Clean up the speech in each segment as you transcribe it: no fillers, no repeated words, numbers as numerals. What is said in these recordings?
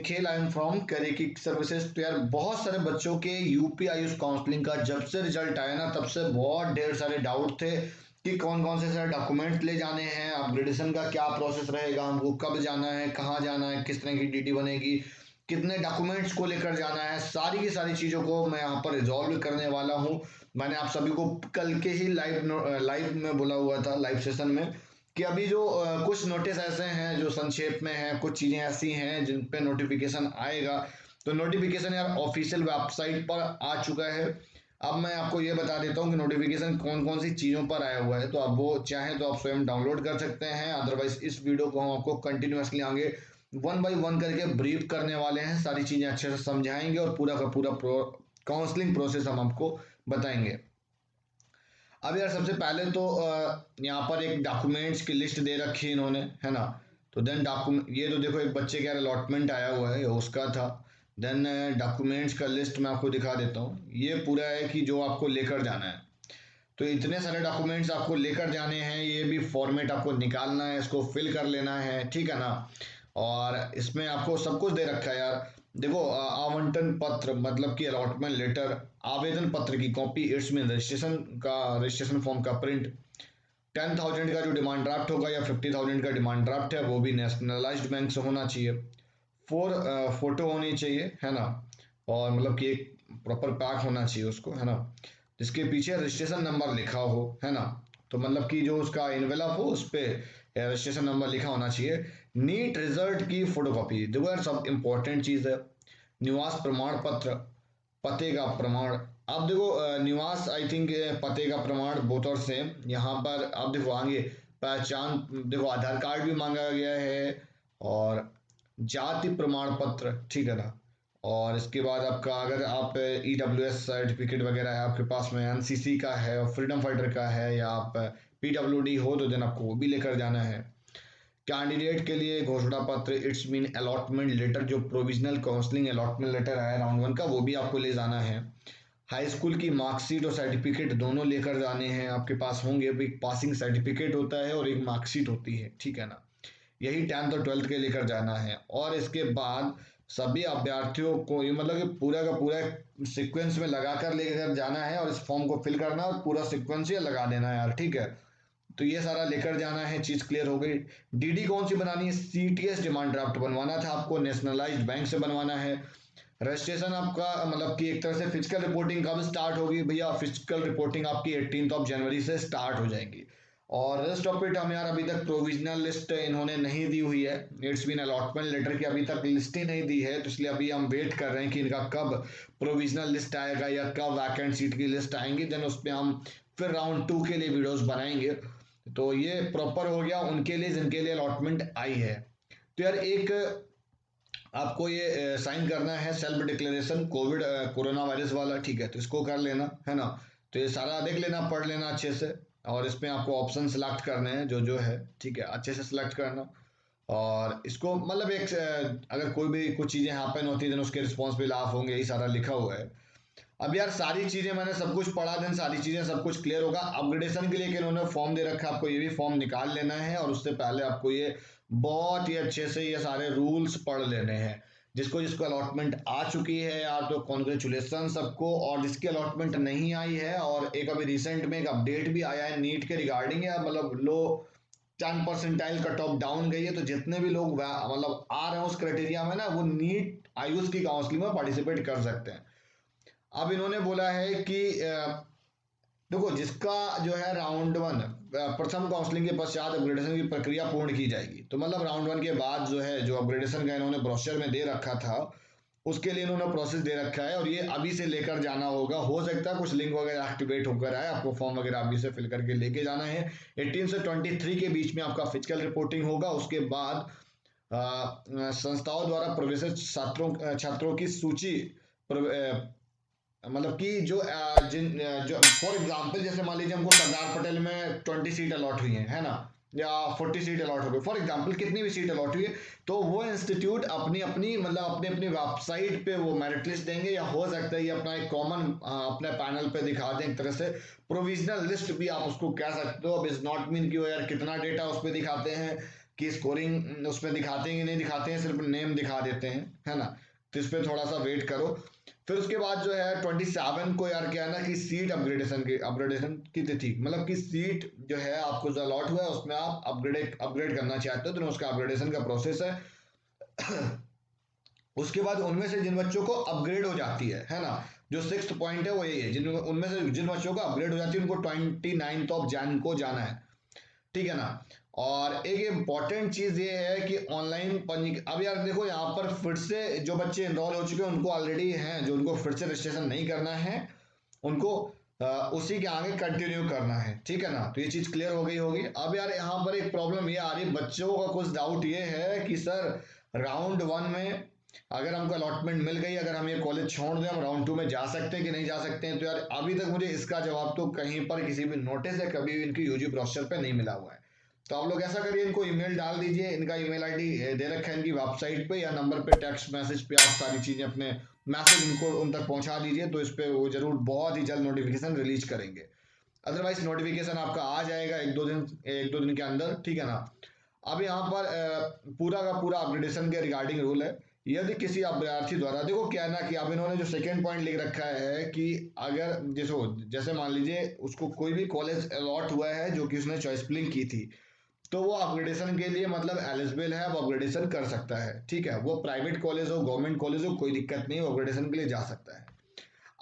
Nikhil, I am from करेकी services. तो यार बहुत सारे बच्चों के यूपी आयुष काउंसलिंग का जब से रिजल्ट आया ना तब से बहुत ढेर सारे डाउट थे कि कौन कौन से सारे डॉक्यूमेंट ले जाने हैं, अपग्रेडेशन का क्या प्रोसेस रहेगा, हमको कब जाना है, कहाँ जाना है, किस तरह की डीडी बनेगी, कितने डॉक्यूमेंट्स को लेकर जाना है, सारी की सारी चीज़ों को मैं यहाँ पर रिजॉल्व करने वाला हूँ। मैंने आप सभी को कल के ही लाइव में बोला हुआ था, लाइव सेशन में, कि अभी जो कुछ नोटिस ऐसे हैं जो संक्षेप में हैं, कुछ चीज़ें ऐसी हैं जिन पे नोटिफिकेशन आएगा। तो नोटिफिकेशन यार ऑफिशियल वेबसाइट पर आ चुका है। अब मैं आपको ये बता देता हूँ कि नोटिफिकेशन कौन कौन सी चीज़ों पर आया हुआ है, तो आप वो चाहें तो आप स्वयं डाउनलोड कर सकते हैं। अदरवाइज इस वीडियो को हम आपको कंटिन्यूसली आगे वन बाई वन करके ब्रीफ करने वाले हैं, सारी चीज़ें अच्छे से समझाएंगे और पूरा का पूरा काउंसलिंग प्रोसेस हम आपको बताएंगे। अब यार सबसे पहले तो यहाँ पर एक डॉक्यूमेंट्स की लिस्ट दे रखी है इन्होंने, है ना। तो देन डॉक्यूमेंट, ये तो देखो एक बच्चे का अलॉटमेंट आया हुआ है, ये उसका था। देन डॉक्यूमेंट्स का लिस्ट मैं आपको दिखा देता हूँ। ये पूरा है कि जो आपको लेकर जाना है। तो इतने सारे डॉक्यूमेंट्स आपको लेकर जाने हैं, ये भी फॉर्मेट आपको निकालना है, इसको फिल कर लेना है, ठीक है ना। और इसमें आपको सब कुछ दे रखा है यार। देखो आवंटन पत्र मतलब कि अलॉटमेंट लेटर, आवेदन पत्र की copy, it's mean registration form का प्रिंट, 10,000 का जो डिमांड ड्राफ्ट होगा या 50,000 का डिमांड ड्राफ्ट है वो भी नेशनलाइज्ड बैंक से होना चाहिए। फोटो होनी चाहिए, है ना। और मतलब कि एक प्रॉपर पैक होना चाहिए उसको, है ना, जिसके पीछे रजिस्ट्रेशन नंबर लिखा हो, है ना। तो मतलब कि जो उसका इन्वेलप हो उस पर रजिस्ट्रेशन नंबर लिखा होना चाहिए। नीट रिजल्ट की फोटोकॉपी, देखो यार सब इंपॉर्टेंट चीज़ है। निवास प्रमाण पत्र, पते का प्रमाण। अब देखो निवास आई थिंक पते का प्रमाण बोथ और सेम। यहाँ पर अब देखो आगे पहचान, देखो आधार कार्ड भी मांगा गया है, और जाति प्रमाण पत्र, ठीक है ना। और इसके बाद आपका अगर आप EWS सर्टिफिकेट वगैरह है आपके पास में, NCC का है और फ्रीडम फाइटर का है, या आप PWD हो तो देन आपको वो भी लेकर जाना है। कैंडिडेट के लिए घोषणा पत्र, इट्स मीन अलॉटमेंट लेटर, जो प्रोविजनल काउंसलिंग अलॉटमेंट लेटर आया राउंड 1 का, वो भी आपको ले जाना है। हाई स्कूल की मार्कशीट और सर्टिफिकेट दोनों लेकर जाने हैं, आपके पास होंगे। एक पासिंग सर्टिफिकेट होता है और एक मार्कशीट होती है, ठीक है ना। यही 10th और 12th के लेकर जाना है। और इसके बाद सभी अभ्यर्थियों को ये मतलब कि पूरा का पूरा सीक्वेंस में लगा कर लेकर जाना है, और इस फॉर्म को फिल करना है और पूरा सीक्वेंस ये लगा देना है यार, ठीक है। तो ये सारा लेकर जाना है, चीज क्लियर हो गई। डीडी कौन सी बनानी है? CTS डिमांड ड्राफ्ट बनवाना था आपको, नेशनलाइज्ड बैंक से बनवाना है। रजिस्ट्रेशन आपका मतलब कि एक तरह से फिजिकल रिपोर्टिंग कब स्टार्ट होगी भैया? फिजिकल रिपोर्टिंग आपकी 18 जनवरी से स्टार्ट हो जाएगी। और रेस्ट ऑफ इट हम यार अभी तक प्रोविजनल लिस्ट इन्होंने नहीं दी हुई है, इट्स बीन अलॉटमेंट लेटर की अभी तक लिस्ट ही नहीं दी है, तो इसलिए अभी हम वेट कर रहे हैं कि इनका कब प्रोविजनल लिस्ट आएगा या कब वैकेंट सीट की लिस्ट आएंगी, देन उस पर हम फिर राउंड 2 के लिए वीडियोस बनाएंगे। तो ये प्रॉपर हो गया उनके लिए जिनके लिए अलॉटमेंट आई है। तो यार एक आपको ये साइन करना है self declaration Covid corona virus वाला, ठीक है, तो इसको कर लेना, है ना। तो ये सारा देख लेना, पढ़ लेना अच्छे से, और इसमें आपको ऑप्शन सेलेक्ट करने हैं जो जो है, ठीक है, अच्छे से सिलेक्ट करना। और इसको मतलब एक अगर कोई भी कुछ चीज़ें हैपन होती है तो उसके रिस्पॉन्सिबल आप होंगे, यही सारा लिखा हुआ है। अब यार सारी चीजें मैंने सब कुछ पढ़ा, देन सारी चीजें सब कुछ क्लियर होगा। अपग्रेडेशन के लिए कि इन्होंने फॉर्म दे रखा है, आपको ये भी फॉर्म निकाल लेना है, और उससे पहले आपको ये बहुत ही अच्छे से ये सारे रूल्स पढ़ लेने हैं। जिसको जिसको अलॉटमेंट आ चुकी है यार तो कॉन्ग्रेचुलेसन सबको, और जिसकी अलॉटमेंट नहीं आई है, और एक अभी रिसेंट में एक अपडेट भी आया है नीट के रिगार्डिंग, या मतलब लो 10% कट ऑफ डाउन गई है, तो जितने भी लोग मतलब आ रहे हैं उस क्राइटेरिया में ना, वो नीट आयुष की काउंसलिंग में पार्टिसिपेट कर सकते हैं। अब इन्होंने बोला है कि देखो जिसका जो है राउंड 1 प्रथम काउंसलिंग के पश्चात अपग्रेडेशन की प्रक्रिया पूर्ण की जाएगी, तो मतलब राउंड 1 के बाद जो है जो अपग्रेडेशन का इन्होंने ब्रोशर में दे रखा था उसके लिए इन्होंने प्रोसेस दे रखा है, और ये अभी से लेकर जाना होगा। हो सकता है कुछ लिंक वगैरह एक्टिवेट होकर आए, आपको फॉर्म वगैरह अभी से फिल करके लेके जाना है। 18 से 23 के बीच में आपका फिजिकल रिपोर्टिंग होगा। उसके बाद संस्थाओं द्वारा प्रवेशित छात्रों छात्रों की सूची मतलब कि जो जो फॉर एग्जांपल जैसे मान लीजिए हमको सरदार पटेल में 20 सीट अलॉट हुई है ना, या 40 सीट अलॉट हो गई, फॉर एग्जांपल कितनी भी सीट अलॉट हुई है, तो वो इंस्टीट्यूट अपनी अपनी मतलब अपनी अपनी वेबसाइट पे वो मेरिट लिस्ट देंगे, या हो सकता है ये अपना एक कॉमन अपने पैनल पे दिखा दें, एक तरह से प्रोविजनल लिस्ट भी आप उसको कह सकते हो। अब इज नॉट मीन कि वो यार कितना डेटा उस पर दिखाते हैं, कि स्कोरिंग उसमें दिखाते हैं कि नहीं दिखाते हैं, सिर्फ नेम दिखा देते हैं, है ना। तो इस पर थोड़ा सा वेट करो। फिर उसके बाद जो है 27 को यार क्या है ना कि सीट अपग्रेडेशन की तिथि, मतलब कि सीट जो है आपको जो अलॉट हुआ है उसमें आप अपग्रेड करना चाहते हो तो उसका अपग्रेडेशन का प्रोसेस है। उसके बाद उनमें से जिन बच्चों को अपग्रेड हो जाती है ना, जो 6th पॉइंट है वो यही है, जिन उनमें से जिन बच्चों को अपग्रेड हो जाती है उनको 29 को जाना है, ठीक है ना। और एक इम्पॉर्टेंट चीज ये है कि ऑनलाइन पंजी, अब यार देखो यहाँ पर फिर से जो बच्चे एनरोल हो चुके हैं उनको ऑलरेडी हैं, जो उनको फिर से रजिस्ट्रेशन नहीं करना है उनको उसी के आगे कंटिन्यू करना है, ठीक है ना। तो ये चीज क्लियर हो गई होगी। अब यार यहाँ पर एक प्रॉब्लम ये आ रही है, बच्चों का कुछ डाउट ये है कि सर राउंड 1 में अगर हमको अलॉटमेंट मिल गई, अगर हम ये कॉलेज छोड़ दें, हम राउंड 2 में जा सकते हैं कि नहीं जा सकते हैं। तो यार अभी तक मुझे इसका जवाब तो कहीं पर किसी भी नोटिस या कभी भी इनकी यूजी ब्रोशर पे नहीं मिला हुआ है। तो आप लोग ऐसा करिए, इनको ईमेल डाल दीजिए, इनका ईमेल आईडी दे रखा है इनकी वेबसाइट पे, या नंबर पे टेक्स्ट मैसेज पे आप सारी चीजें अपने मैसेज इनको उन तक पहुंचा दीजिए, तो इस पे वो जरूर बहुत ही जल्द नोटिफिकेशन रिलीज करेंगे। अदरवाइज नोटिफिकेशन आपका आ जाएगा एक दो दिन के अंदर, ठीक है ना। अब यहाँ पर पूरा का पूरा अपग्रेडेशन के रिगार्डिंग रूल है। यदि किसी अभ्यर्थी द्वारा, देखो क्या है ना कि अब इन्होंने जो सेकेंड पॉइंट लिख रखा है कि अगर जैसे मान लीजिए उसको कोई भी कॉलेज अलॉट हुआ है जो कि उसने चॉइस फिलिंग की थी, तो वो अपग्रेडेशन के लिए मतलब एलिजिबल है, वो अपग्रेडेशन कर सकता है, ठीक है। वो प्राइवेट कॉलेज हो गवर्नमेंट कॉलेज हो कोई दिक्कत नहीं, वो अपग्रेडेशन के लिए जा सकता है।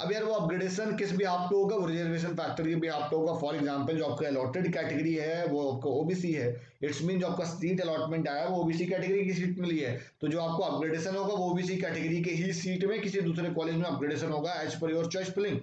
अब यार वो अपग्रेडेशन किस भी आपको होगा, वो रिजर्वेशन फैक्टर के भी आपको होगा। फॉर एग्जांपल जो आपका अलॉटेड कैटेगरी है वो आपको ओबीसी है, इट्स मीन जो आपका सीट अलॉटमेंट आया वो ओबीसी कैटेगरी की सीट मिली है, तो जो आपको अपग्रेडेशन होगा वो ओबीसी कैटेगरी के ही सीट में किसी दूसरे कॉलेज में अपग्रेडेशन होगा as per your choice filling.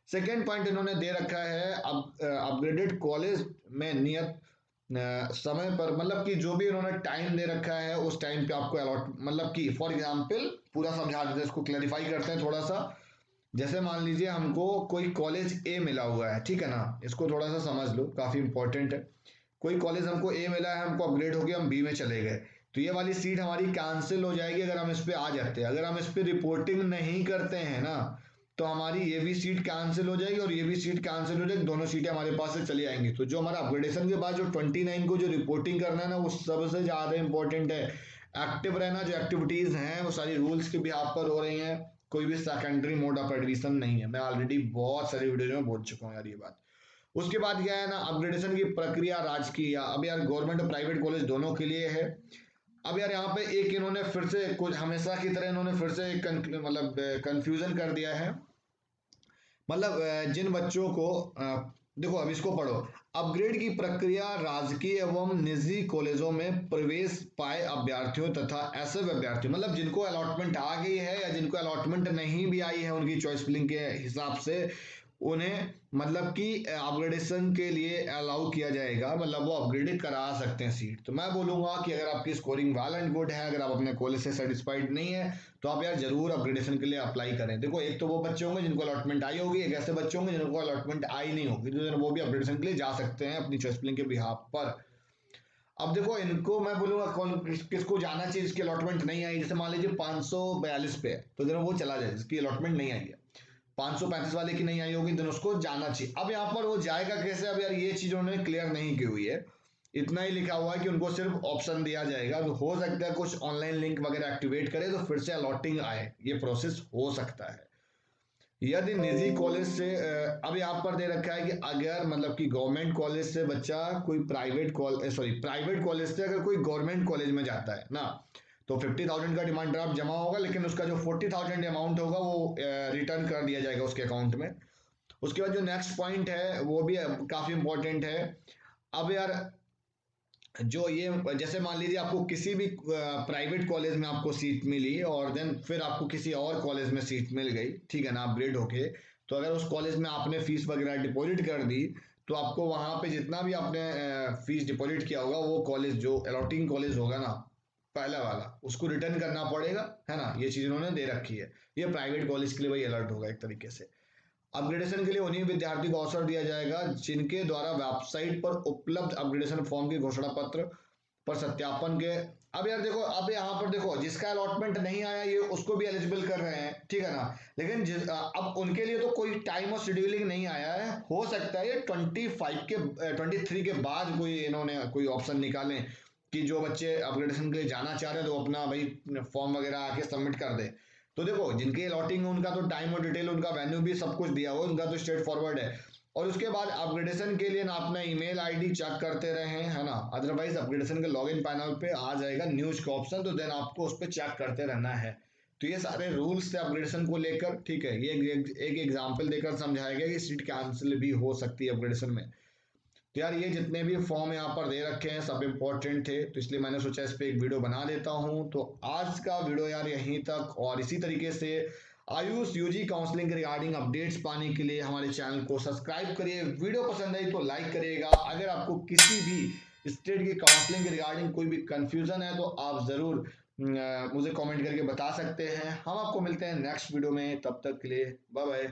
Second point इन्होंने दे रखा है, अपग्रेडेड कॉलेज में नियत समय पर, मतलब कि जो भी इन्होंने टाइम दे रखा है उस टाइम पे आपको अलॉट, मतलब कि फॉर एग्जांपल पूरा समझा देते हैं, इसको क्लैरिफाई करते हैं थोड़ा सा। जैसे मान लीजिए हमको कोई कॉलेज ए मिला हुआ है, ठीक है ना, इसको थोड़ा सा समझ लो, काफी इंपॉर्टेंट है। कोई कॉलेज हमको ए मिला है, हमको अपग्रेड हो गया, हम बी में चले गए, तो ये वाली सीट हमारी कैंसिल हो जाएगी अगर हम इस पे आ जाते हैं। अगर हम इस पे रिपोर्टिंग नहीं करते हैं ना, तो हमारी ये भी सीट कैंसिल हो जाएगी और ये भी सीट कैंसिल हो जाएगी, दोनों सीटें हमारे पास से चली आएंगी। तो जो हमारा अपग्रेडेशन के बाद जो 29 को जो रिपोर्टिंग करना है ना, वो सबसे ज्यादा इंपॉर्टेंट है। एक्टिव रहना, जो एक्टिविटीज हैं वो सारी रूल्स के भी आप पर हो रही हैं, कोई भी सेकेंडरी मोड ऑफ एडमिशन नहीं है। मैं ऑलरेडी बहुत सारी वीडियो में बोल चुका हूँ यार ये बात। उसके बाद क्या है ना, अपग्रेडेशन की प्रक्रिया राजकीय, अब यार गवर्नमेंट और प्राइवेट कॉलेज दोनों के लिए है। अब यार यहाँ पे एक इन्होंने फिर से कुछ हमेशा की तरह इन्होंने फिर से एक मतलब कंफ्यूजन कर दिया है। मतलब जिन बच्चों को देखो अब इसको पढ़ो, अपग्रेड की प्रक्रिया राजकीय एवं निजी कॉलेजों में प्रवेश पाए अभ्यर्थियों तथा ऐसे अभ्यर्थियों, मतलब जिनको अलॉटमेंट आ गई है या जिनको अलॉटमेंट नहीं भी आई है उनकी चॉइस फिलिंग के हिसाब से, उन्हें मतलब कि अपग्रेडेशन के लिए अलाउ किया जाएगा, मतलब वो अपग्रेडेड करा सकते हैं सीट। तो मैं बोलूंगा कि अगर आपकी स्कोरिंग वेल एंड गुड है, अगर आप अपने कॉलेज से सेटिस्फाइड नहीं है, तो आप यार जरूर अपग्रेडेशन के लिए अप्लाई करें। देखो एक तो वो बच्चे होंगे जिनको अलॉटमेंट आई होगी, एक ऐसे बच्चे होंगे जिनको अलॉटमेंट आई नहीं होगी, तो वो भी अपग्रेडेशन के लिए जा सकते हैं अपनी चॉइस फिलिंग के बिहाफ पर। अब देखो इनको मैं बोलूंगा कौन किसको जाना चाहिए जिसकी अलॉटमेंट नहीं आई। जैसे मान लीजिए 542 पे है तो जरा वो चला जाए जिसकी अलॉटमेंट नहीं आई है, 535 वाले की नहीं आई होगी तो उसको जाना चाहिए। अब यहाँ पर वो जाएगा कैसे, अब यार ये चीज उन्होंने क्लियर नहीं की हुई है। इतना ही लिखा हुआ है कि उनको सिर्फ ऑप्शन दिया जाएगा, तो हो सकता है कुछ ऑनलाइन लिंक वगैरह एक्टिवेट करे तो फिर से अलॉटिंग आए, ये प्रोसेस हो सकता है। यदि निजी कॉलेज से अब यहाँ पर दे रखा है कि अगर मतलब कि गवर्नमेंट कॉलेज से बच्चा कोई प्राइवेट कॉलेज से अगर कोई गवर्नमेंट कॉलेज में जाता है ना, तो 50,000 का डिमांड ड्राफ्ट जमा होगा, लेकिन उसका जो 40,000 अमाउंट होगा वो रिटर्न कर दिया जाएगा उसके अकाउंट में। उसके बाद जो नेक्स्ट पॉइंट है वो भी काफी इंपॉर्टेंट है। अब यार जो ये जैसे मान लीजिए आपको किसी भी प्राइवेट कॉलेज में आपको सीट मिली और देन फिर आपको किसी और कॉलेज में सीट मिल गई, ठीक है ना, अपग्रेड होके, तो अगर उस कॉलेज में आपने फीस वगैरह डिपॉजिट कर दी, तो आपको वहां पे जितना भी आपने फीस डिपॉजिट किया होगा वो कॉलेज जो अलॉटिंग कॉलेज होगा ना पहला वाला, उसको रिटर्न करना पड़ेगा, है ना। ये चीज उन्होंने दे रखी है। ये प्राइवेट कॉलेज के लिए वही अलर्ट होगा एक तरीके से। अपग्रेडेशन के लिए उन्हीं विद्यार्थी को अवसर दिया जाएगा जिनके द्वारा वेबसाइट पर उपलब्ध अपग्रेडेशन फॉर्म की घोषणा पत्र पर सत्यापन के। अब यार देखो, अब यहाँ पर देखो जिसका अलॉटमेंट नहीं आया ये उसको भी एलिजिबल कर रहे हैं, ठीक है ना। लेकिन अब उनके लिए तो कोई टाइम और शेड्यूलिंग नहीं आया है, हो सकता है ये 25 के 23 के बाद कोई इन्होंने कोई ऑप्शन निकालें, कि जो बच्चे अपग्रेडेशन के लिए जाना चाह रहे हैं तो अपना भाई फॉर्म वगैरह आके सबमिट कर दे। तो देखो जिनकी अलॉटिंग उनका तो टाइम और डिटेल, उनका वेन्यू भी सब कुछ दिया हुआ, उनका तो स्ट्रेट फॉरवर्ड है। और उसके बाद अपग्रेडेशन के लिए ना अपना ईमेल आईडी चेक करते रहे, है ना, अदरवाइज अपग्रेडेशन के लॉगिन पैनल पे आ जाएगा न्यूज का ऑप्शन, तो देन आपको उस पर चेक करते रहना है। तो ये सारे रूल्स थे अपग्रेडेशन को लेकर, ठीक है। ये एक एग्जांपल देकर समझाया गया कि सीट कैंसिल भी हो सकती है अपग्रेडेशन में। तो यार ये जितने भी फॉर्म यहाँ पर दे रखे हैं सब इंपॉर्टेंट थे, तो इसलिए मैंने सोचा इस पे एक वीडियो बना देता हूँ। तो आज का वीडियो यार यहीं तक, और इसी तरीके से आयुष यूजी काउंसलिंग के रिगार्डिंग अपडेट्स पाने के लिए हमारे चैनल को सब्सक्राइब करिए। वीडियो पसंद आई तो लाइक करिएगा। अगर आपको किसी भी स्टेट की काउंसलिंग के रिगार्डिंग कोई भी कंफ्यूजन है तो आप जरूर मुझे कमेंट करके बता सकते हैं। हम आपको मिलते हैं नेक्स्ट वीडियो में, तब तक के लिए बाय बाय।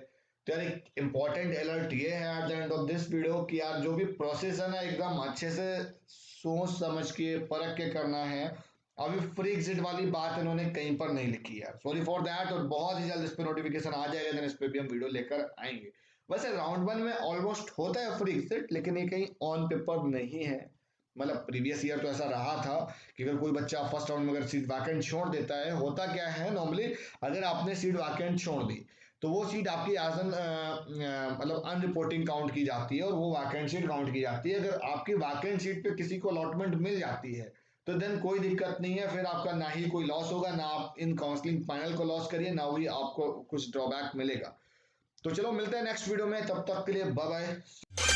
तो यार एक इम्पॉर्टेंट अलर्ट ये है at the end of this video कि यार जो भी प्रोसेस है ना एकदम अच्छे से सोच समझ के परख के करना है। अभी फ्री एग्जिट वाली बात इन्होंने कहीं पर नहीं लिखी है, सॉरी फॉर दैट। और बहुत ही जल्द इस पे नोटिफिकेशन आ जाएगा, देन इस पे भी हम वीडियो लेकर आएंगे। वैसे राउंड 1 में ऑलमोस्ट होता है फ्री एग्जिट, लेकिन ये कहीं ऑन पेपर नहीं है। मतलब प्रीवियस ईयर तो ऐसा रहा था कि अगर कोई बच्चा फर्स्ट राउंड में अगर सीट वैकेंट छोड़ देता है, होता क्या है नॉर्मली, अगर आपने सीट वैकेंट छोड़ दी तो वो सीट आपकी एज एन मतलब अनरिपोर्टिंग काउंट की जाती है और वो वैकेंट सीट काउंट की जाती है। अगर आपकी वैकेंट सीट पे किसी को अलॉटमेंट मिल जाती है तो देन कोई दिक्कत नहीं है, फिर आपका ना ही कोई लॉस होगा, ना आप इन काउंसलिंग पैनल को लॉस करिए, ना ही आपको कुछ ड्रॉबैक मिलेगा। तो चलो मिलते हैं नेक्स्ट वीडियो में, तब तक के लिए बाय बाय।